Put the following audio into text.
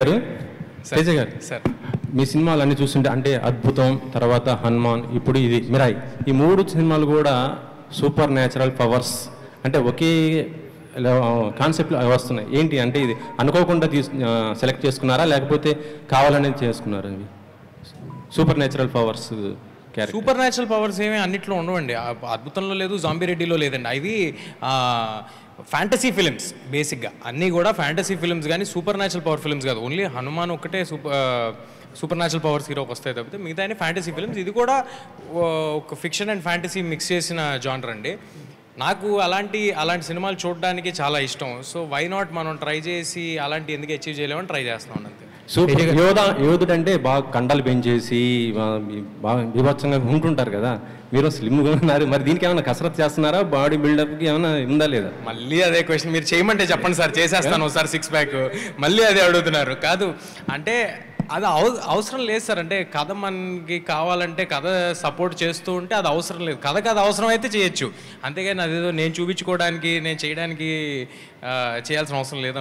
గారు తేజ గారు సార్ మీ సినిమాలు అన్ని చూస్తుంటే అంటే అద్భుతం తర్వాత హనుమాన్ ఇప్పుడు ఇది మిరాయి ఈ మూడు సినిమాలు కూడా సూపర్ న్యాచురల్ పవర్స్ అంటే ఒకే కాన్సెప్ట్లో వస్తున్నాయి ఏంటి అంటే ఇది అనుకోకుండా సెలెక్ట్ చేసుకున్నారా లేకపోతే కావాలనే చేసుకున్నారా ఇవి super natural powers super natural powers ఏమీ అన్నిట్లో ఉండవండి అద్భుతంలో లేదు జాంబీ రెడ్డిలో లేదండి అవి ఫ్యాంటసీ ఫిలిమ్స్ బేసిక్గా అన్నీ కూడా ఫ్యాంటసీ ఫిలిమ్స్ కానీ సూపర్ న్యాచురల్ పవర్ ఫిలిమ్స్ కాదు ఓన్లీ హనుమాన్ ఒక్కటే సూపర్ న్యాచురల్ పవర్స్ హీరోకి వస్తాయి తప్పితే మిగతా ఫ్యాంటసీ ఫిలిమ్స్ ఇది కూడా ఒక ఫిక్షన్ అండ్ ఫ్యాంటసీ మిక్స్ చేసిన జానర్ అండి నాకు అలాంటి సినిమాలు చూడడానికి చాలా ఇష్టం సో వై నాట్ మనం ట్రై చేసి అలాంటి ఎందుకు అచీవ్ చేయలేమని ట్రై చేస్తున్నాం అంతే సూపర్ యోధుడు అంటే బాగా కండలు పెంచేసి బాగా విభత్సంగా ఉంటుంటారు కదా మీరు స్లిమ్గా ఉన్నారు మరి దీనికి ఏమైనా కసరత్ చేస్తున్నారా బాడీ బిల్డప్కి ఏమైనా ఉందా లేదా మళ్ళీ అదే క్వశ్చన్ మీరు చేయమంటే చెప్పండి సార్ చేసేస్తాను ఒకసారి 6 ప్యాక్ మళ్ళీ అదే అడుగుతున్నారు కాదు అంటే అది అవసరం లేదు సార్ అంటే కథ మనకి కావాలంటే కథ సపోర్ట్ చేస్తూ ఉంటే అది అవసరం లేదు కథకు అది అవసరం అయితే చేయొచ్చు అంతేగాని అదేదో నేను చూపించుకోవడానికి నేను చేయడానికి చేయాల్సిన అవసరం లేదు